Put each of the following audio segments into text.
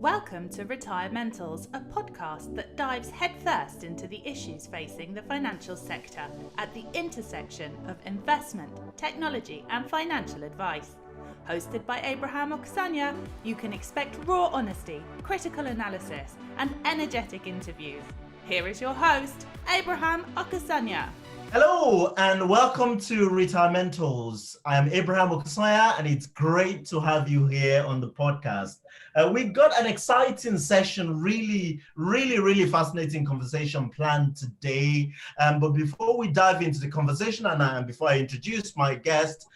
Welcome to Retirementals, a podcast that dives headfirst into the issues facing the financial sector at the intersection of investment, technology and financial advice. Hosted by Abraham and Ola, you can expect raw honesty, critical analysis and energetic interviews. Here is your host, Abraham and Ola. Hello and welcome to Retirementals. I am Abraham Okusanya and it's great to have you here on the podcast. We've got an exciting session, really fascinating conversation planned today. But before we dive into the conversation and before I introduce my guest,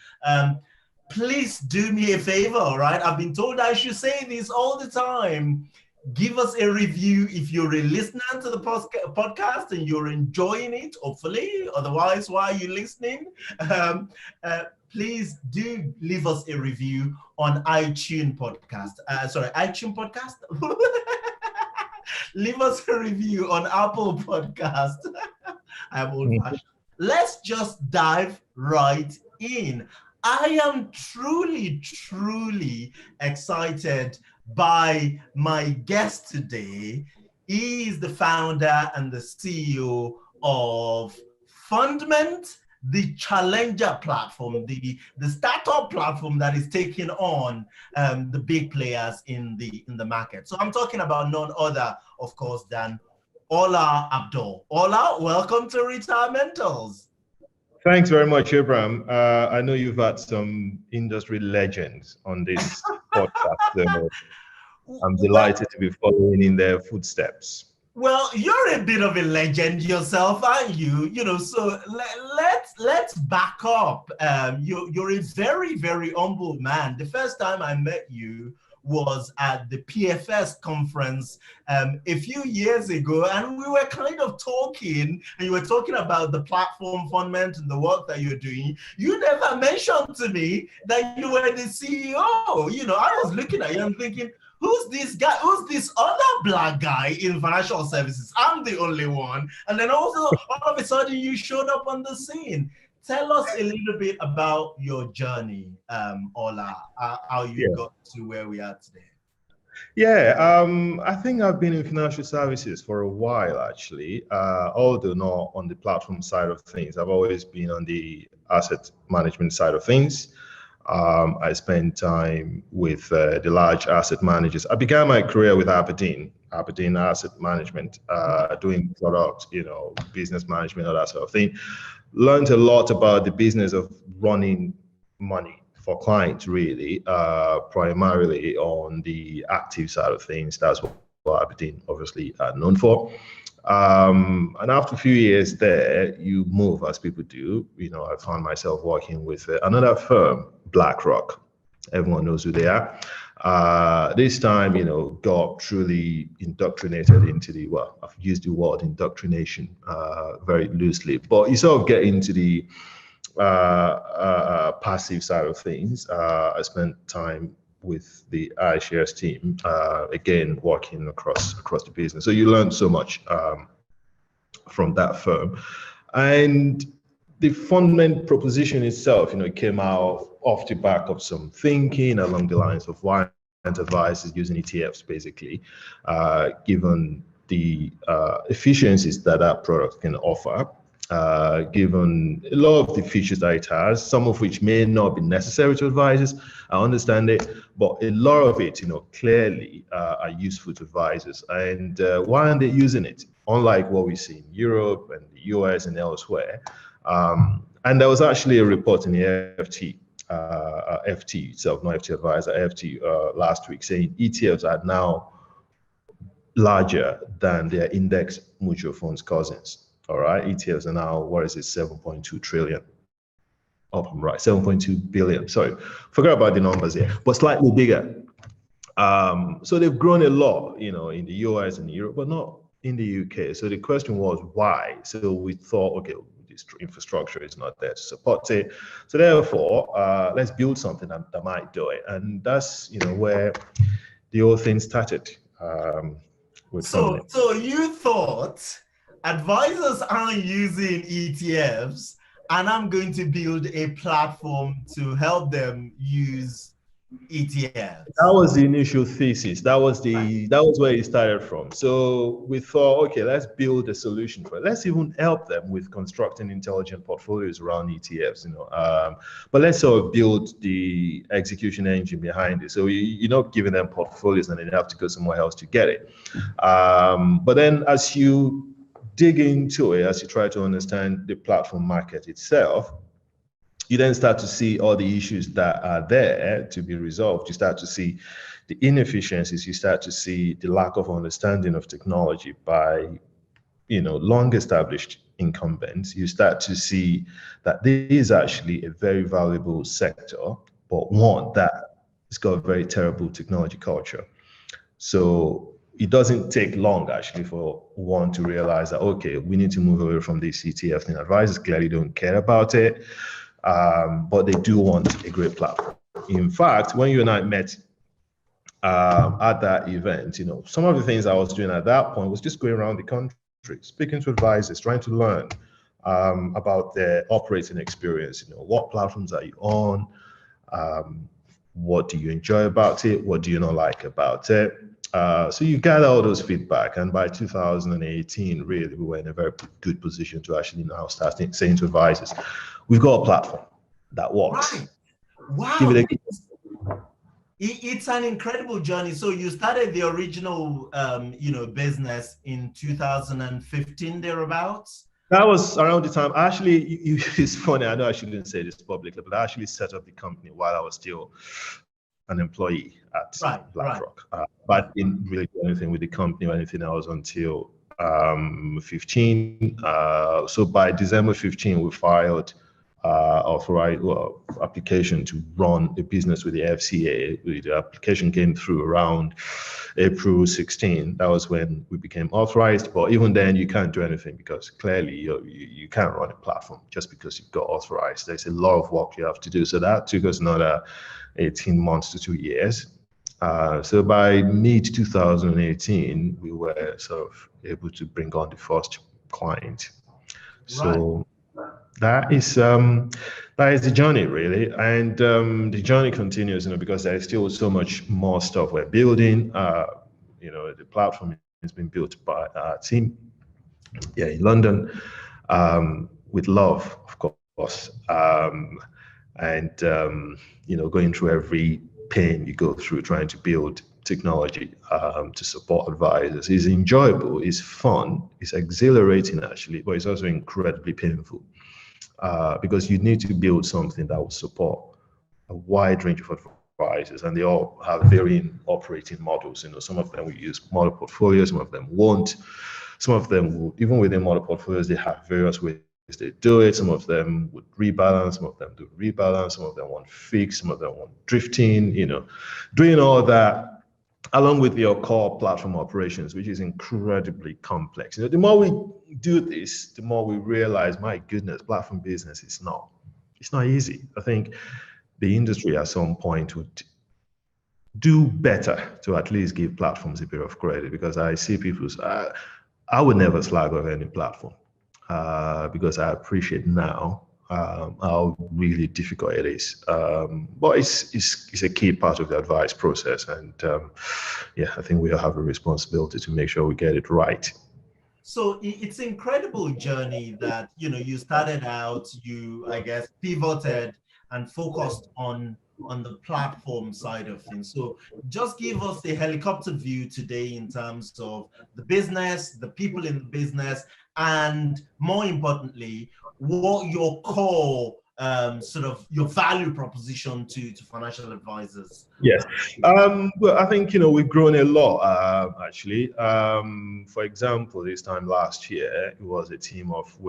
please do me a favor, all right? I've been told I should say this all the time. Give us a review if you're listening to the podcast and you're enjoying it, hopefully. Otherwise, why are you listening? Please do leave us a review on iTunes podcast. iTunes podcast? Leave us a review on Apple podcast. I'm old-fashioned. Let's just dive right in. I am truly excited by my guest today. He is the founder and the CEO of Fundment, the challenger platform, the startup platform that is taking on the big players in the market. So I'm talking about none other, of course, than Ola Abdul. Ola, welcome to Retirementals. Thanks very much, Abraham. I know you've had some industry legends on this podcast, so I'm delighted to be following in their footsteps. Well, you're a bit of a legend yourself, aren't you? So let's back up. You're a very humble man. The first time I met you was at the PFS conference a few years ago, and we were kind of talking, and you were talking about the platform Fundment and the work that you're doing. You never mentioned to me that you were the CEO. I was looking at you and thinking, who's this guy? Who's this other black guy in financial services? I'm the only one. And then also, all of a sudden, you showed up on the scene. Tell us a little bit about your journey, Ola, how you got to where we are today. I think I've been in financial services for a while, actually, although not on the platform side of things. I've always been on the asset management side of things. I spent time with the large asset managers. I began my career with Abdul Asset Management, doing product, business management, all that sort of thing. Learned a lot about the business of running money for clients, really, primarily on the active side of things. That's what Abdul obviously are known for. And after a few years there, you move as people do. I found myself working with another firm, BlackRock. Everyone knows who they are. This time, got truly indoctrinated into I've used the word indoctrination very loosely, but you sort of get into the passive side of things. I spent time with the iShares team, again, working across the business. So you learn so much from that firm. And the Fundment proposition itself, it came out off the back of some thinking along the lines of why advisors using ETFs, basically, given the efficiencies that product can offer, given a lot of the features that it has, some of which may not be necessary to advisors. I understand it, but a lot of it, clearly are useful to advisors. And why aren't they using it? Unlike what we see in Europe and the US and elsewhere. And there was actually a report in the FT itself, not FT Advisor, FT last week, saying ETFs are now larger than their index mutual funds cousins. All right, ETFs are now, 7.2 trillion. Up and right, 7.2 billion. Sorry, forgot about the numbers here, but slightly bigger. So they've grown a lot, in the US and Europe, but not in the UK. So the question was why? So we thought, okay, this infrastructure is not there to support it. So therefore, let's build something that might do it. And that's, where the whole thing started. So you thought advisors aren't using ETFs, and I'm going to build a platform to help them use ETFs. That was the initial thesis. That was where it started from. So we thought, okay, let's build a solution for it. Let's even help them with constructing intelligent portfolios around ETFs, but let's sort of build the execution engine behind it. So you're not giving them portfolios and then they have to go somewhere else to get it. But then as you dig into it, as you try to understand the platform market itself, you then start to see all the issues that are there to be resolved. You start to see the inefficiencies. You start to see the lack of understanding of technology by, long established incumbents. You start to see that this is actually a very valuable sector, but one that has got a very terrible technology culture. So it doesn't take long actually for one to realize that, okay, we need to move away from this ETF thing. Advisors clearly don't care about it. But they do want a great platform. In fact, when you and I met at that event, some of the things I was doing at that point was just going around the country, speaking to advisors, trying to learn about their operating experience. What platforms are you on? What do you enjoy about it? What do you not like about it? So you gather all those feedback, and by 2018, really, we were in a very good position to actually now start saying to advisors, we've got a platform that works. Right. Wow. It's an incredible journey. So you started the original, business in 2015, thereabouts? That was around the time. Actually, it's funny. I know I shouldn't say this publicly, but I actually set up the company while I was still an employee at BlackRock. But I didn't really do anything with the company or anything else until 15. So by December 15, we filed application to run a business with the FCA. The application came through around April 16. That was when we became authorized. But even then, you can't do anything because clearly you can't run a platform just because you've got authorized. There's a lot of work you have to do. So that took us another 18 months to 2 years. So by mid 2018, we were sort of able to bring on the first client. So that is the journey really, and the journey continues, because there is still so much more stuff we're building. The platform has been built by our team here in London, with love, of course, and going through every pain you go through trying to build technology to support advisors is enjoyable, is fun, it's exhilarating actually, but it's also incredibly painful. Because you need to build something that will support a wide range of advisors, and they all have varying operating models. Some of them will use model portfolios, some of them won't. Some of them will, even within model portfolios, they have various ways they do it. Some of them would rebalance, some of them do rebalance, some of them want fixed, some of them want drifting, doing all that along with your core platform operations, which is incredibly complex. The more we do this, the more we realize, my goodness, platform business is not easy. I think the industry at some point would do better to at least give platforms a bit of credit, because I see I would never slag off any platform because I appreciate now how really difficult it is. But it's a key part of the advice process. And I think we all have a responsibility to make sure we get it right. So it's an incredible journey that, you started out, you, I guess, pivoted and focused on the platform side of things. So just give us the helicopter view today in terms of the business, the people in the business, and more importantly, what your core sort of your value proposition to financial advisors. Yes. Well, I think, we've grown a lot, actually. For example, this time last year, we're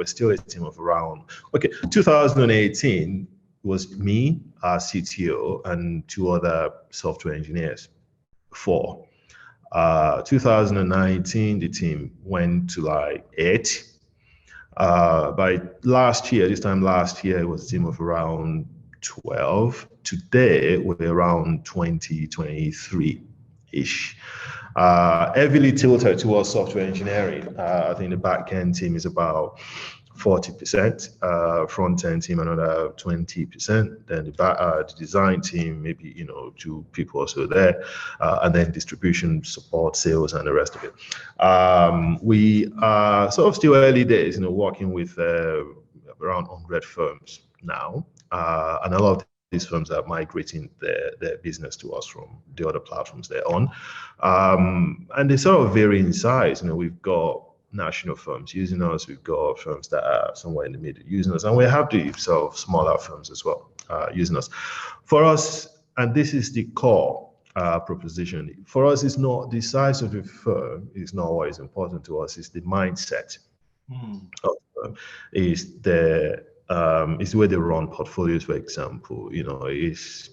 still a team of around, 2018 was me, our CTO, and 2 other software engineers, 4. 2019, the team went to like 8. By this time last year, it was a team of around 12. Today, we're around 20, 23-ish. Heavily tilted towards software engineering. I think the back-end team is about 40%, front-end team another 20%, then the design team, maybe, 2 people or so there, and then distribution, support, sales, and the rest of it. We are sort of still early days, working with around 100 firms now, and a lot of these firms are migrating their business to us from the other platforms they're on, and they sort of vary in size. We've got national firms using us, we've got firms that are somewhere in the middle using us, and we have the sort of smaller firms as well using us. For us, and this is the core proposition, for us, it's not the size of the firm is not what is important to us, it's the mindset of the firm, is the way they run portfolios, for example, is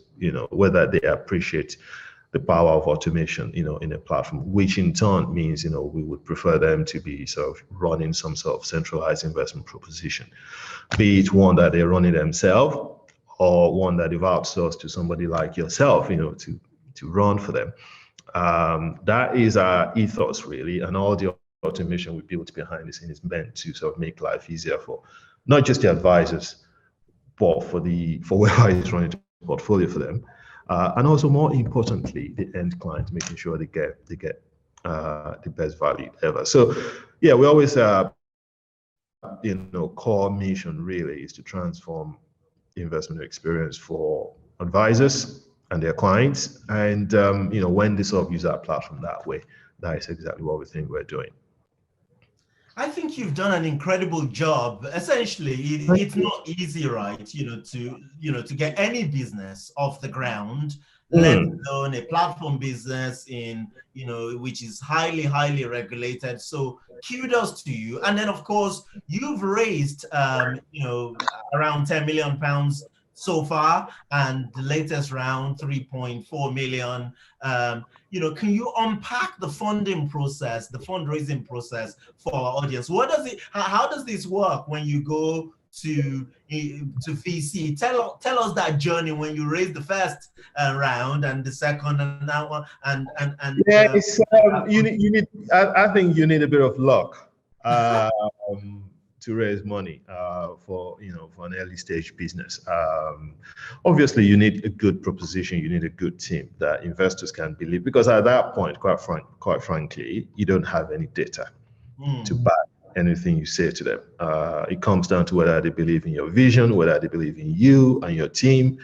whether they appreciate the power of automation, in a platform, which in turn means, we would prefer them to be sort of running some sort of centralized investment proposition, be it one that they're running themselves or one that they've outsourced to somebody like yourself, to run for them. That is our ethos, really, and all the automation we built behind the scenes is meant to sort of make life easier for not just the advisors, but for whoever is running the portfolio for them. And also, more importantly, the end client, making sure they get the best value ever. So, yeah, we always, core mission really is to transform the investment experience for advisors and their clients. And when they sort of use our platform that way, that is exactly what we think we're doing. I think you've done an incredible job. Essentially, it's not easy, right? To get any business off the ground, let alone a platform business which is highly, highly regulated. So kudos to you. And then, of course, you've raised, around £10 million so far, and the latest round, 3.4 million. Can you unpack the funding process, the fundraising process for our audience? How does this work when you go to VC? Tell us that journey when you raised the first round and the second and that one and yeah, you need. I think you need a bit of luck to raise money for an early stage business. Obviously, you need a good proposition. You need a good team that investors can believe, because at that point, quite frankly, you don't have any data to back anything you say to them. It comes down to whether they believe in your vision, whether they believe in you and your team,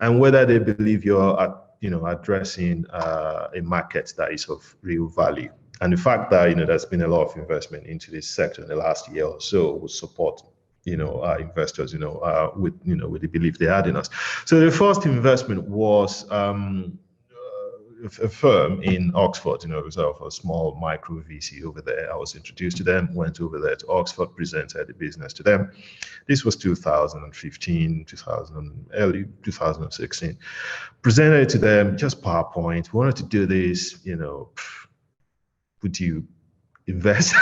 and whether they believe you're addressing a market that is of real value. And the fact that there's been a lot of investment into this sector in the last year or so will support our investors with the belief they had in us. So the first investment was a firm in Oxford, it was a small micro VC over there. I was introduced to them, went over there to Oxford, presented the business to them. This was 2015, early 2016. Presented it to them, just PowerPoint. We wanted to do this, would you invest?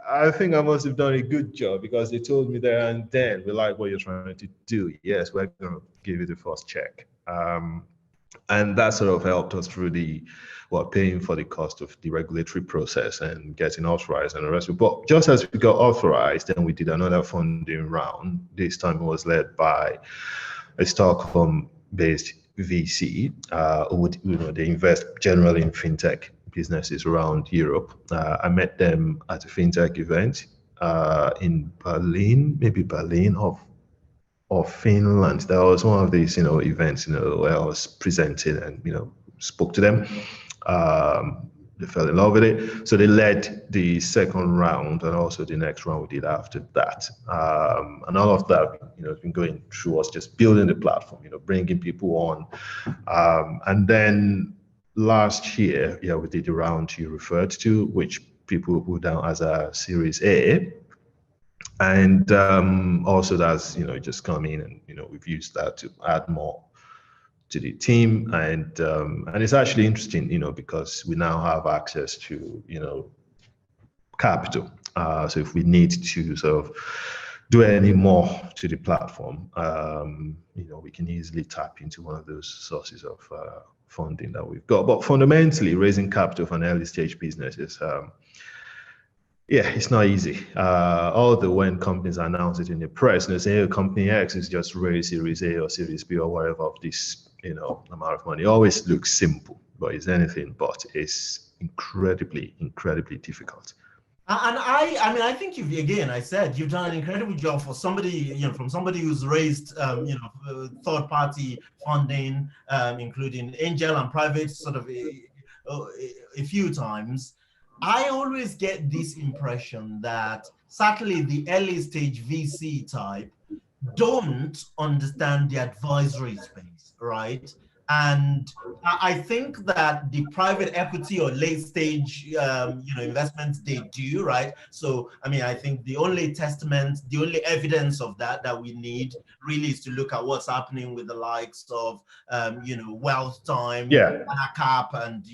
I think I must have done a good job, because they told me there and then, we like what you're trying to do. Yes, we're going to give you the first check. And that sort of helped us through paying for the cost of the regulatory process and getting authorized and the rest of it. But just as we got authorized, then we did another funding round. This time it was led by a Stockholm-based VC, they invest generally in fintech businesses around Europe. I met them at a fintech event in Berlin or Finland. That was one of these events where I was presenting and spoke to them. They fell in love with it, so they led the second round and also the next round we did after that. And all of that has been going through us just building the platform, bringing people on, and then last year, we did the round you referred to, which people put down as a Series A. And also that's, just come in and, we've used that to add more to the team. And it's actually interesting, because we now have access to, capital. So if we need to sort of do any more to the platform, we can easily tap into one of those sources of funding that we've got. But fundamentally, raising capital for an early stage business is, it's not easy. Although when companies announce it in the press, they say, company X is just raised Series A or Series B or whatever of this, amount of money. It always looks simple, but it's anything but. It's incredibly, incredibly difficult. And I think I said you've done an incredible job for somebody, from somebody who's raised, third-party funding, including angel and private sort of a few times. I always get this impression that certainly the early stage VC type don't understand the advisory space, right? And I think that the private equity or late stage, investments, they do, right? So, I think the only evidence of that we need really is to look at what's happening with the likes of, Wealth Time, Anacap, and,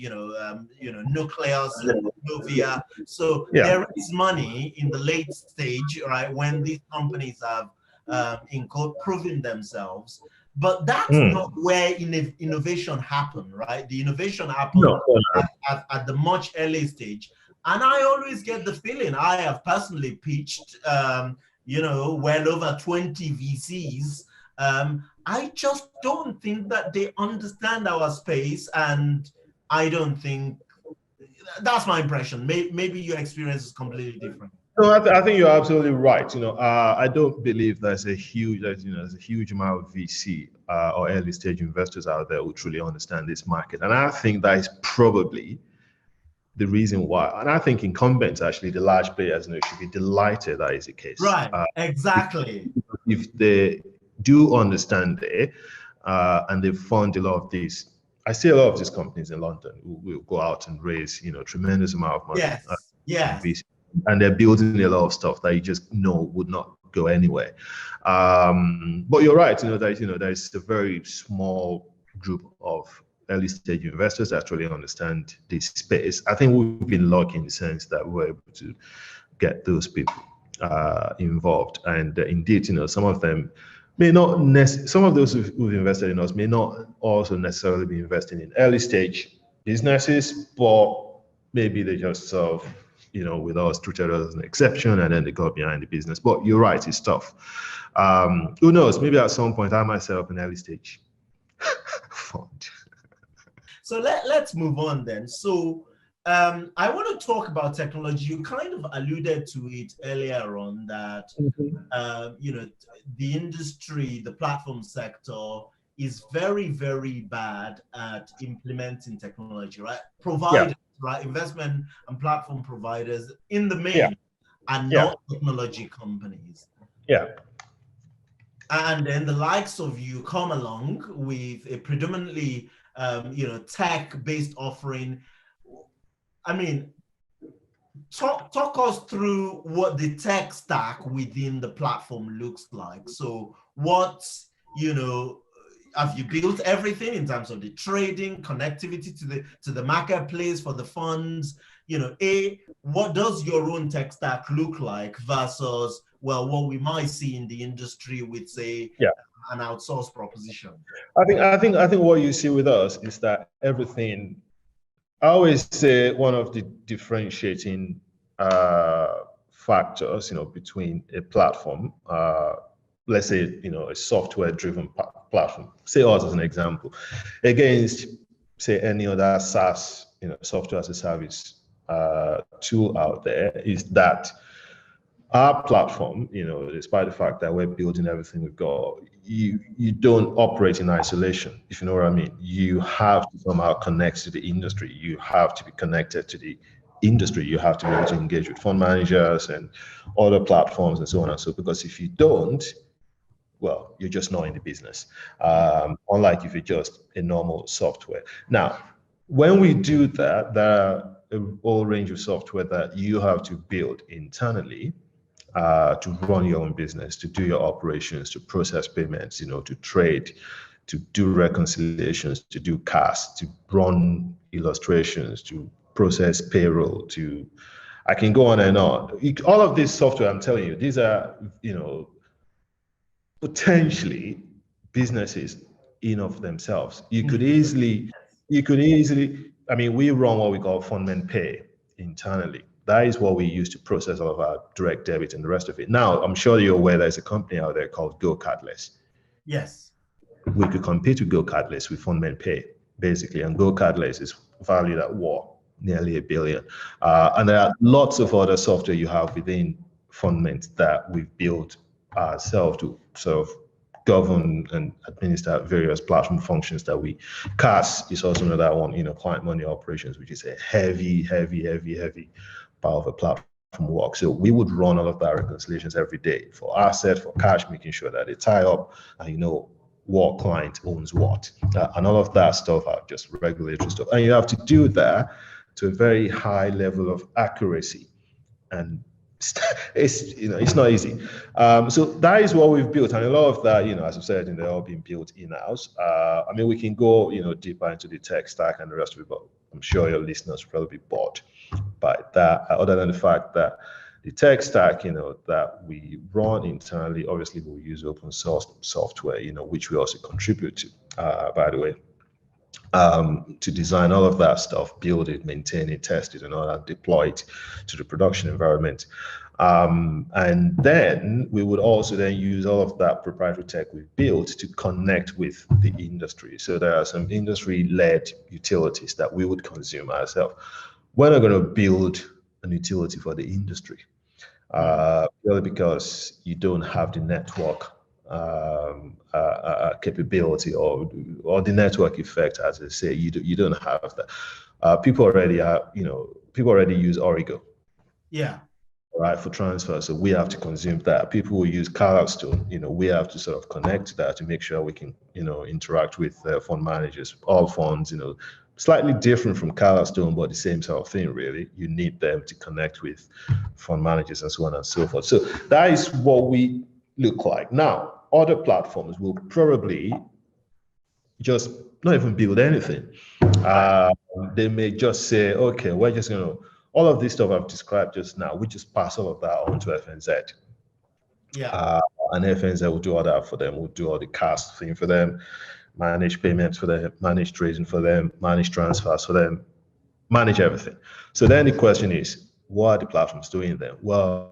Nucleus, and Novia. So there is money in the late stage, right? When these companies have, in quote, proven themselves. But that's not where innovation happened, right? The innovation happened at the much early stage. And I always get the feeling, I have personally pitched, well over 20 VCs. I just don't think that they understand our space. And I don't think, that's my impression. Maybe your experience is completely different. No, I think you're absolutely right. I don't believe there's a huge amount of VC or early stage investors out there who truly understand this market, and I think that is probably the reason why. And I think incumbents, actually, the large players, should be delighted that is the case. Right. Exactly. If they do understand it, and they fund a lot of these. I see a lot of these companies in London who will go out and raise, tremendous amount of money. Yes. And they're building a lot of stuff that you just know would not go anywhere. But you're right, there's a very small group of early stage investors that actually understand this space. I think we've been lucky in the sense that we're able to get those people involved. And indeed, some of them may not some of those who've invested in us may not also necessarily be investing in early stage businesses, but maybe they just sort of, with us, treated us as an exception, and then they got behind the business. But you're right, it's tough. Who knows? Maybe at some point I might set up an early stage fund. So let's move on then. So I want to talk about technology. You kind of alluded to it earlier on that, the industry, the platform sector is very, very bad at implementing technology, right? Providers, right? Investment and platform providers in the main are not technology companies. Yeah. And then the likes of you come along with a predominantly, tech-based offering. Talk us through what the tech stack within the platform looks like. So have you built everything in terms of the trading, connectivity to the marketplace for the funds? What does your own tech stack look like versus, what we might see in the industry with, say, an outsourced proposition? I think what you see with us is that everything. I always say one of the differentiating factors, between a platform, let's say, a software-driven platform, say us as an example, against, say, any other SaaS, software as a service tool out there, is that our platform, despite the fact that we're building everything we've got, you don't operate in isolation, if you know what I mean. You have to somehow connect to the industry. You have to be connected to the industry. You have to be able to engage with fund managers and other platforms and so on and so, because if you don't, you're just not in the business. Unlike if you're just a normal software. Now, when we do that, there are a whole range of software that you have to build internally to run your own business, to do your operations, to process payments, to trade, to do reconciliations, to do cash, to run illustrations, to process payroll, to I can go on and on. All of this software, I'm telling you, these are, potentially businesses in of themselves. You could easily, I mean, we run what we call Fundment Pay internally. That is what we use to process all of our direct debit and the rest of it. Now, I'm sure you're aware there's a company out there called Go Cardless. Yes. We could compete with Go Cardless with Fundment Pay, basically, and Go Cardless is valued at nearly $1 billion. And there are lots of other software you have within Fundment that we've built ourselves to sort of govern and administer various platform functions that we CAS is also another one, client money operations, which is a heavy part of a platform work. So we would run all of that reconciliations every day for assets, for cash, making sure that they tie up and what client owns what. And all of that stuff are just regulatory stuff. And you have to do that to a very high level of accuracy. And it's not easy. So that is what we've built, and a lot of that, as I said, they're all being built in-house. I mean, we can go, deeper into the tech stack and the rest of it, but I'm sure your listeners will probably be bored by that. Other than the fact that the tech stack, that we run internally, obviously we'll use open source software, which we also contribute to, by the way. To design all of that stuff, build it, maintain it, test it, and all that, deploy it to the production environment. And then we would also then use all of that proprietary tech we've built to connect with the industry. So there are some industry-led utilities that we would consume ourselves. We're not going to build an utility for the industry, purely because you don't have the network capability or the network effect, as I say. You don't have that. People already use Origo. Yeah. Right, for transfer. So we have to consume that. People will use Carlstone. We have to sort of connect to that to make sure we can, interact with fund managers. All funds, slightly different from Carlstone, but the same sort of thing, really. You need them to connect with fund managers and so on and so forth. So that is what we look like. Now, other platforms will probably just not even build anything. They may just say, okay, we're just going to, all of this stuff I've described just now, we just pass all of that on to FNZ. Yeah. And FNZ will do all that for them. We'll do all the CAS thing for them, manage payments for them, manage trading for them, manage transfers for them, manage everything. So then the question is, what are the platforms doing then? Well,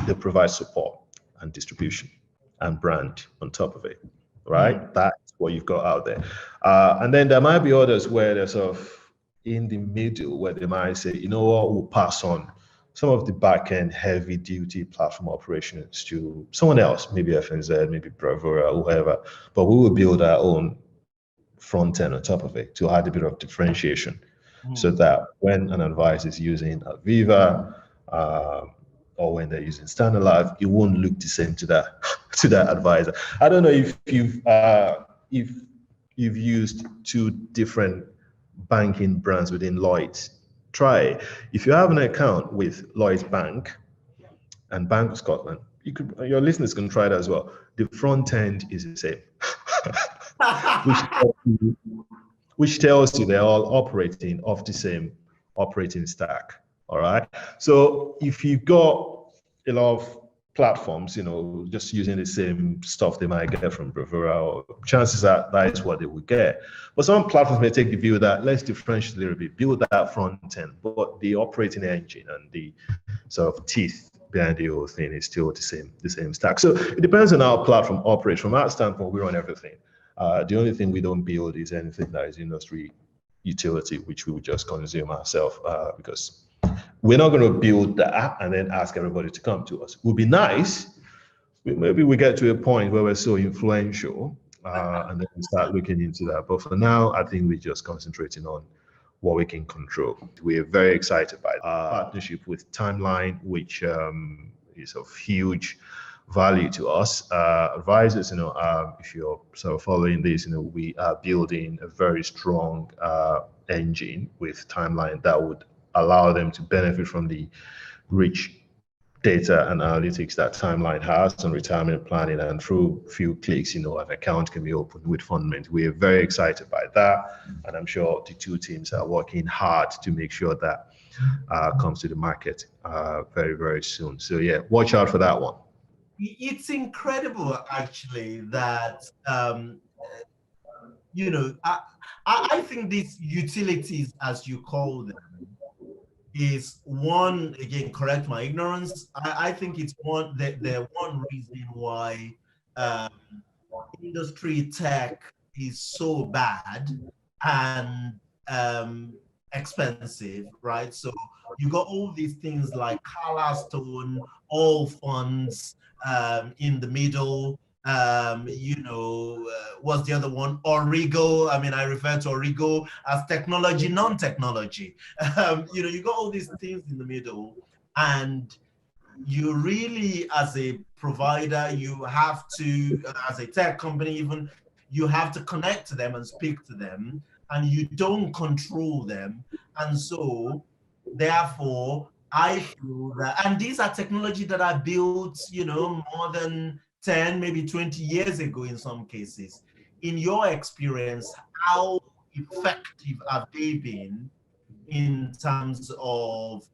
they provide support and distribution and brand on top of it, right? That's what you've got out there. And then there might be others where they're sort of in the middle, where they might say, we'll pass on some of the back-end heavy-duty platform operations to someone else, maybe FNZ, maybe Bravura, whoever, but we will build our own front end on top of it to add a bit of differentiation, so that when an advisor is using Aviva or when they're using Standard Life, it won't look the same to that advisor. I don't know if you've used two different banking brands within Lloyds. Try it. If you have an account with Lloyds Bank and Bank of Scotland, your listeners can try that as well. The front end is the same, which tells you they're all operating off the same operating stack. All right. So if you've got a lot of platforms, just using the same stuff they might get from Bravura, or chances are that is what they will get. But some platforms may take the view that let's differentiate a little bit, build that front end, but the operating engine and the sort of teeth behind the whole thing is still the same stack. So it depends on how our platform operates. From our standpoint, we run everything. The only thing we don't build is anything that is industry utility, which we would just consume ourselves, because we're not going to build that and then ask everybody to come to us. It would be nice. Maybe we get to a point where we're so influential, and then we start looking into that. But for now, I think we're just concentrating on what we can control. We're very excited by our partnership with Timeline, which is of huge value to us. Advisors, if you're sort of following this, we are building a very strong engine with Timeline that would allow them to benefit from the rich data and analytics that Timeline has on retirement planning, and through few clicks, an account can be opened with Fundment. We are very excited by that, and I'm sure the two teams are working hard to make sure that comes to the market very, very soon. So yeah, watch out for that one. It's incredible, actually, that I think these utilities, as you call them, is one, again, correct my ignorance, I think it's the one reason why industry tech is so bad and expensive, right? So you got all these things like Carlastone, all funds in the middle. What's the other one? Origo. I mean, I refer to Origo as technology, non-technology. You got all these things in the middle, and you really, as a provider, you have to, as a tech company even, you have to connect to them and speak to them, and you don't control them. And so, therefore, I feel that, and these are technology that are built, more than 10, maybe 20 years ago in some cases. In your experience, how effective have they been in terms of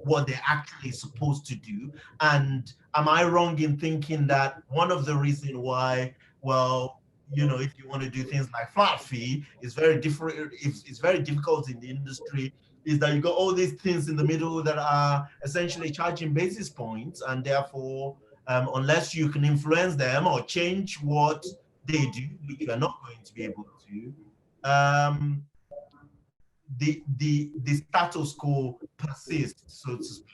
what they're actually supposed to do? And am I wrong in thinking that one of the reasons why, if you want to do things like flat fee, it's very different, it's very difficult in the industry, is that you got all these things in the middle that are essentially charging basis points, and therefore, unless you can influence them or change what they do, which you are not going to be able to, the status quo persists, so to speak.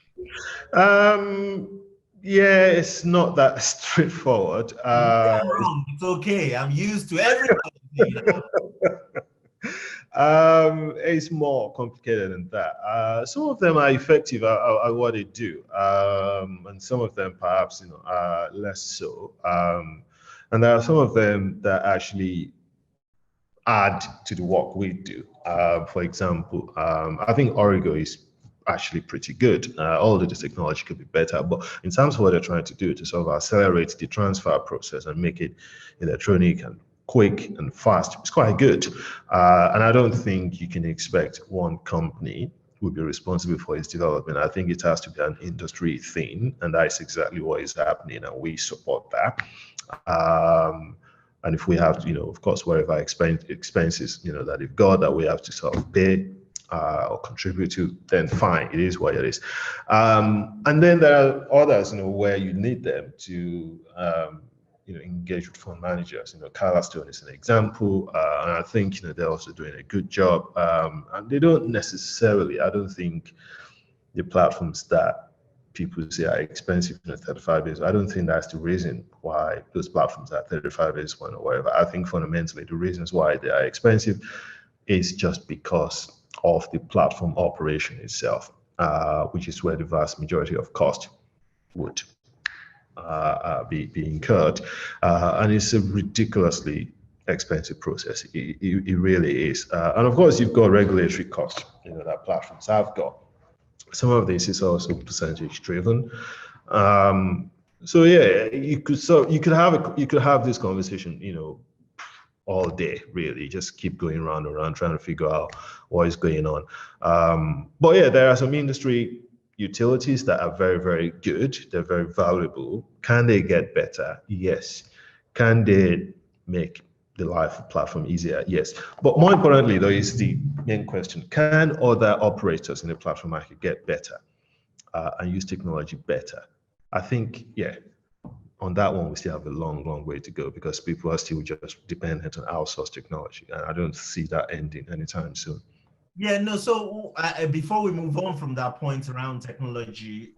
Yeah, it's not that straightforward. Wrong. It's okay. I'm used to everybody. It's more complicated than that. Some of them are effective at what they do, and some of them perhaps are less so. And there are some of them that actually add to the work we do. For example, I think Origo is actually pretty good. Although the technology could be better, but in terms of what they're trying to do to sort of accelerate the transfer process and make it electronic and quick and fast, it's quite good. And I don't think you can expect one company will be responsible for its development. I think it has to be an industry thing, and that's exactly what is happening, and we support that. And if we have to, of course, whatever expenses, that they've got that we have to sort of pay or contribute to, then fine, it is what it is. And then there are others, where you need them to, engage with fund managers. Carlastone is an example, and I think they're also doing a good job. And they don't necessarily, I don't think the platforms that people say are expensive 35 days. I don't think that's the reason why those platforms are 35 days or whatever. I think fundamentally the reasons why they are expensive is just because of the platform operation itself, which is where the vast majority of cost would be incurred. And it's a ridiculously expensive process. It really is. And of course, you've got regulatory costs, that platforms have got. Some of this is also percentage driven. So yeah, you could have this conversation, all day, really. Just keep going round and round trying to figure out what is going on. But yeah, there are some industry utilities that are very, very good. They're very valuable. Can they get better? Yes. Can they make the life platform easier? Yes. But more importantly, though, is the main question: can other operators in the platform market get better and use technology better? I think, yeah, on that one, we still have a long, long way to go, because people are still just dependent on outsourced technology, and I don't see that ending anytime soon. Yeah, no, so before we move on from that point around technology,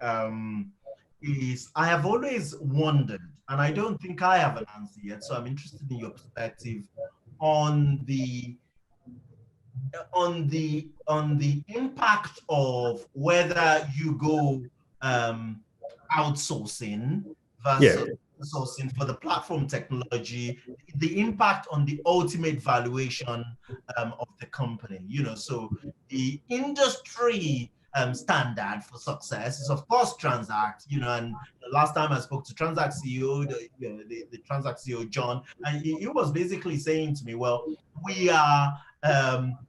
is I have always wondered, and I don't think I have an answer yet, so I'm interested in your perspective on the impact of whether you go outsourcing versus sourcing for the platform technology, the impact on the ultimate valuation of the company. So the industry standard for success is, of course, Transact. And the last time I spoke to Transact CEO, the Transact CEO John, and he was basically saying to me, well, we are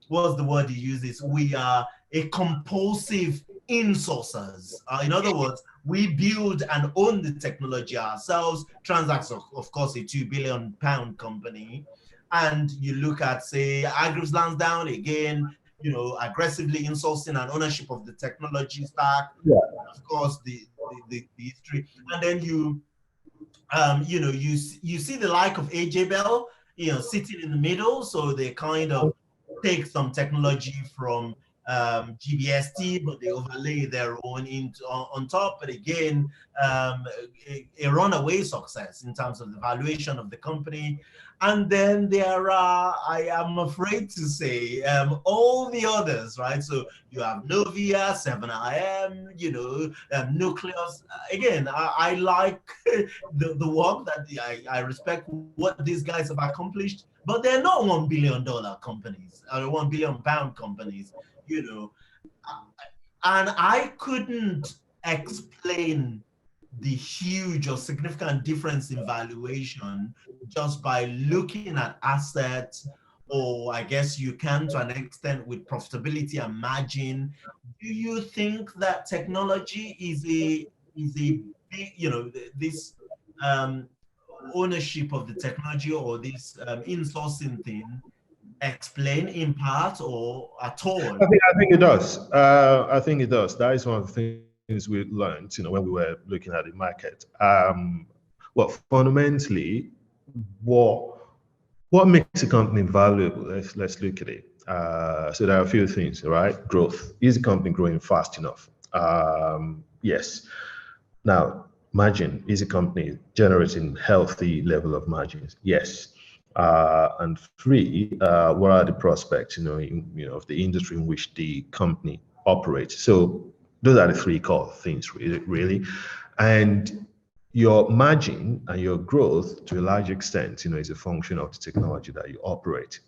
what's the word he uses? We are a compulsive insourcers. In other words, we build and own the technology ourselves. Transact, of course, a £2 billion company. And you look at, say, Agri's Lansdowne again, aggressively insourcing and ownership of the technology stack. Yeah. Of course, the history. And then you see the like of AJ Bell, sitting in the middle. So they kind of take some technology from GBST, but they overlay their own on top. But again, a runaway success in terms of the valuation of the company. And then there are, I am afraid to say, all the others, right? So you have Novia, 7IM, Nucleus. Again, I like the work that I respect what these guys have accomplished, but they're not $1 billion companies or £1 billion companies, And I couldn't explain the huge or significant difference in valuation just by looking at assets, or I guess you can to an extent with profitability and margin. Do you think that technology is a big, this ownership of the technology or this insourcing thing explain in part or at all? I think it does. I think it does. That is one of the things we learned, when we were looking at the market. Well, fundamentally, what makes a company valuable? Let's look at it. So there are a few things, right? Growth. Is the company growing fast enough? Yes. Now, margin. Is the company generating healthy level of margins? Yes. And three, what are the prospects, of the industry in which the company operates? So those are the three core things, really. And your margin and your growth, to a large extent, is a function of the technology that you operate.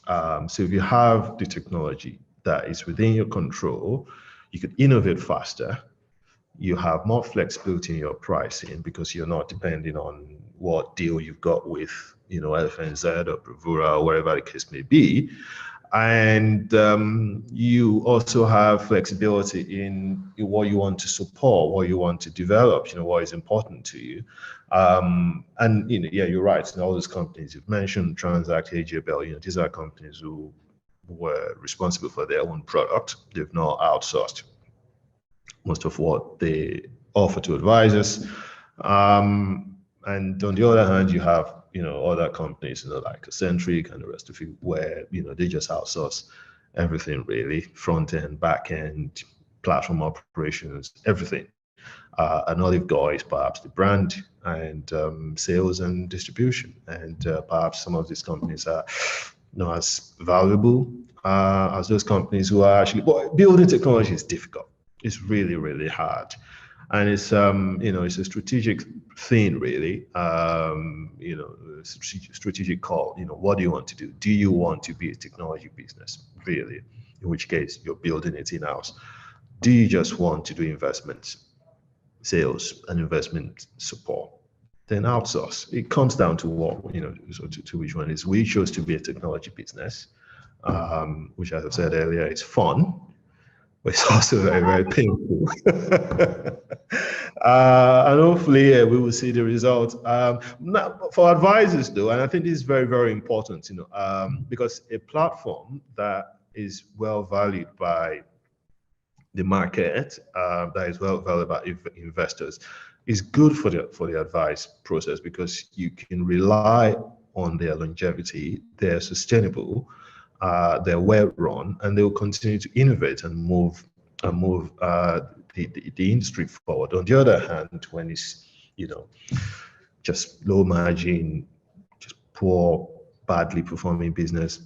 So if you have the technology that is within your control, you could innovate faster. You have more flexibility in your pricing because you're not depending on what deal you've got with, FNZ or Bravura or wherever the case may be. And you also have flexibility in what you want to support, what you want to develop, what is important to you. And, you're right. In all those companies you've mentioned, Transact, AJ Bell, these are companies who were responsible for their own product. They've not outsourced most of what they offer to advisors. And on the other hand, you have, other companies, like Centric and the rest of it, where, they just outsource everything really, front end, back end, platform operations, everything. And all they've got is perhaps the brand and sales and distribution. And perhaps some of these companies are not as valuable as those companies who are actually, building technology is difficult. It's really, really hard. And it's, it's a strategic thing, really, strategic call. What do you want to do? Do you want to be a technology business, really? In which case, you're building it in-house. Do you just want to do investments, sales, and investment support? Then outsource. It comes down to what, to which one is. We chose to be a technology business, which, as I said earlier, is fun. It's also very, very painful. And hopefully we will see the results. Now, for advisors, though, and I think this is very, very important, because a platform that is well valued by the market, that is well valued by investors, is good for the advice process because you can rely on their longevity, they're sustainable, they're well run, and they will continue to innovate and move the industry forward. On the other hand, when it's just low margin, just poor, badly performing business,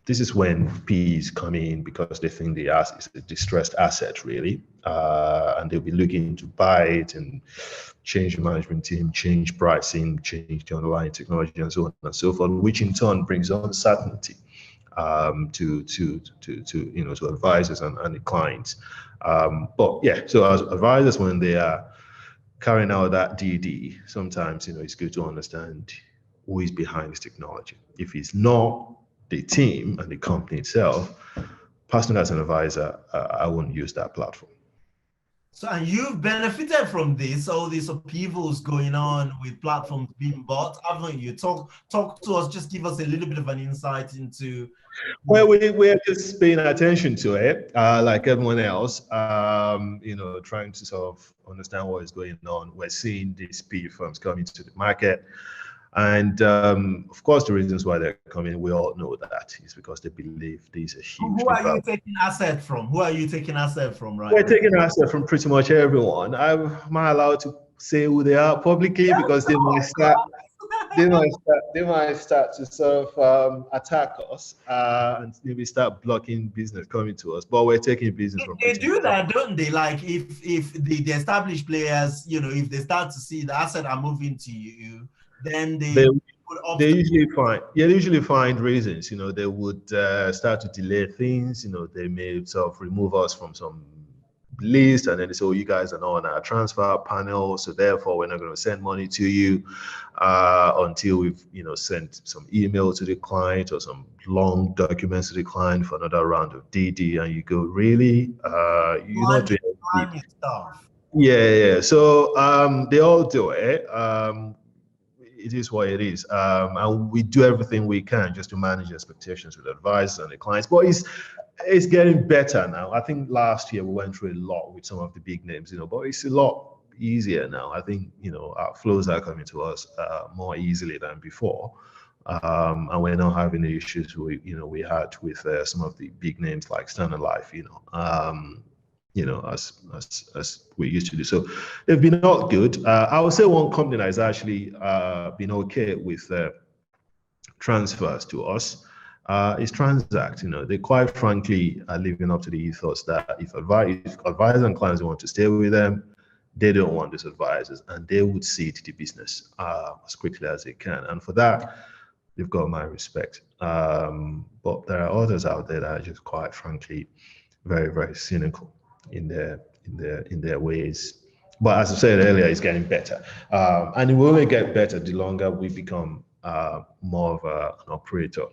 this is when PEs come in because they think the asset is a distressed asset, really, and they'll be looking to buy it and change the management team, change pricing, change the underlying technology, and so on and so forth, which in turn brings uncertainty. to advisors and the clients. But yeah, so as advisors, when they are carrying out that DD, sometimes it's good to understand who is behind this technology. If it's not the team and the company itself, personally as an advisor, I wouldn't use that platform. So, and you've benefited from this, all these upheavals going on with platforms being bought, haven't you? Talk to us, just give us a little bit of an insight into. Well, we're just paying attention to it, like everyone else, trying to sort of understand what is going on. We're seeing these PE firms coming to the market. And of course, the reasons why they're coming, we all know that is because they believe these are huge. Who are you taking asset from? Who are you taking asset from, right? We're taking asset from pretty much everyone. Am I allowed to say who they are publicly? Yes, because they might start to sort of attack us and maybe start blocking business coming to us. But we're taking business from. They do that, don't they? Like if the established players, if they start to see the asset are moving to you, then they usually find reasons. They would start to delay things. They may sort of remove us from some list, and then they say, "Oh, you guys are not on our transfer panel, so therefore we're not going to send money to you until we've sent some email to the client or some long documents to the client for another round of DD." And you go, "Really? You're not doing stuff?" Yeah. So they all do it. It is what it is, and we do everything we can just to manage expectations with advisors and the clients. But it's getting better now. I think last year we went through a lot with some of the big names, but it's a lot easier now. I think our flows are coming to us more easily than before, and we're not having the issues we had with some of the big names like Standard Life, as we used to do. So they've been all good. I would say one company that has actually been okay with transfers to us is Transact. They quite frankly are living up to the ethos that if advisors and clients want to stay with them, they don't want these advisors, and they would cede the business as quickly as they can. And for that, they've got my respect. But there are others out there that are just quite frankly very, very cynical in their ways. But as I said earlier, it's getting better, and it will only get better the longer we become more of an operator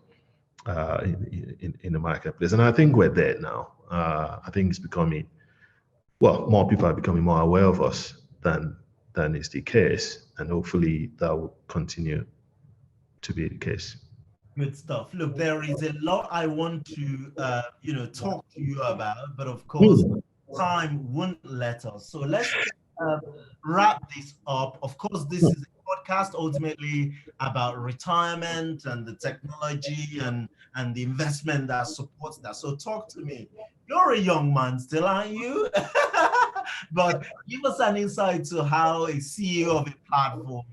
in the marketplace. And I think we're there now. I think it's becoming, more people are becoming more aware of us than is the case, and hopefully that will continue to be the case. Good stuff. Look, there is a lot I want to talk to you about, but of course time won't let us. So let's wrap this up. Of course, this is a podcast ultimately about retirement and the technology and the investment that supports that. So talk to me. You're a young man still, aren't you? But give us an insight to how a CEO of a platform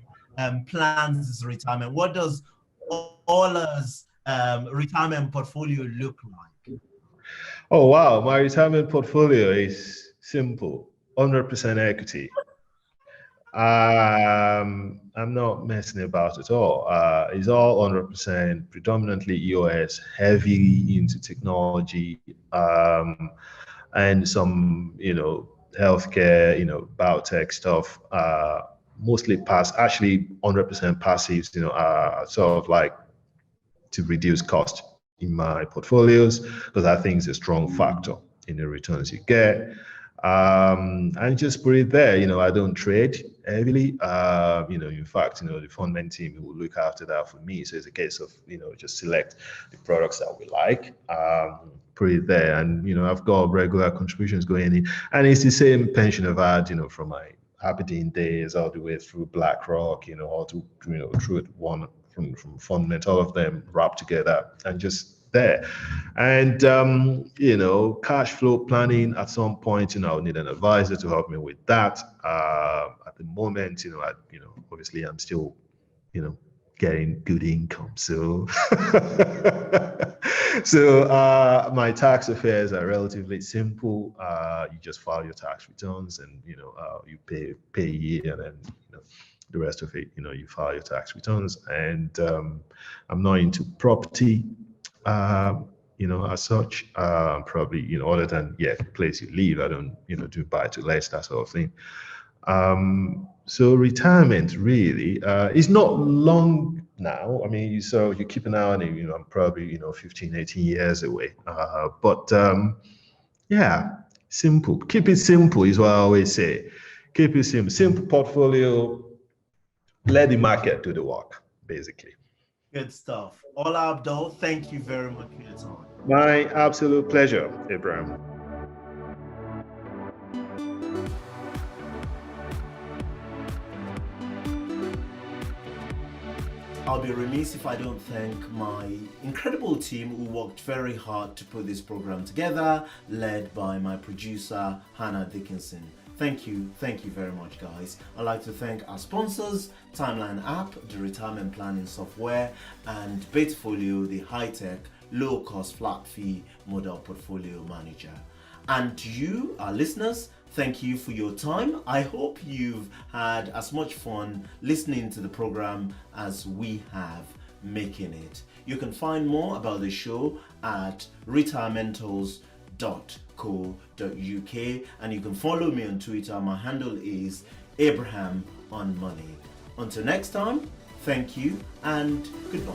plans his retirement. What does Ola's retirement portfolio look like? Oh, wow. My retirement portfolio is simple, 100% equity. I'm not messing about at all. It's all 100%, predominantly EOS, heavy into technology, and some, healthcare, biotech stuff, mostly actually 100% passives, sort of like to reduce cost in my portfolios, because I think it's a strong factor in the returns you get. And just put it there, I don't trade heavily. In fact, the Fundment team will look after that for me. So it's a case of, just select the products that we like, put it there. And, I've got regular contributions going in. And it's the same pension I've had, from my Aberdeen days all the way through BlackRock, all to, through one from Fundment, all of them wrapped together and just there. And cash flow planning at some point, I'll need an advisor to help me with that. At the moment, obviously I'm still, getting good income. So my tax affairs are relatively simple. You just file your tax returns and you pay a year, and then the rest of it, you file your tax returns. And I'm not into property. as such, probably, other than, place you live, I don't, do buy to let, that sort of thing. So retirement really is not long now. I mean, you keep an eye on it, I'm probably, 15, 18 years away. But simple. Keep it simple is what I always say. Keep it simple. Simple portfolio, let the market do the work, basically. Good stuff. Ola, Abdul, thank you very much for your time. My absolute pleasure, Abraham. I'll be remiss if I don't thank my incredible team who worked very hard to put this program together, led by my producer, Hannah Dickinson. Thank you very much, guys. I'd like to thank our sponsors, Timeline App, the retirement planning software, and Batefolio, the high-tech, low-cost, flat-fee model portfolio manager. And to you, our listeners, thank you for your time. I hope you've had as much fun listening to the program as we have making it. You can find more about the show at retirementals.co.uk, and you can follow me on Twitter. My handle is Abraham on Money. Until next time, thank you and goodbye.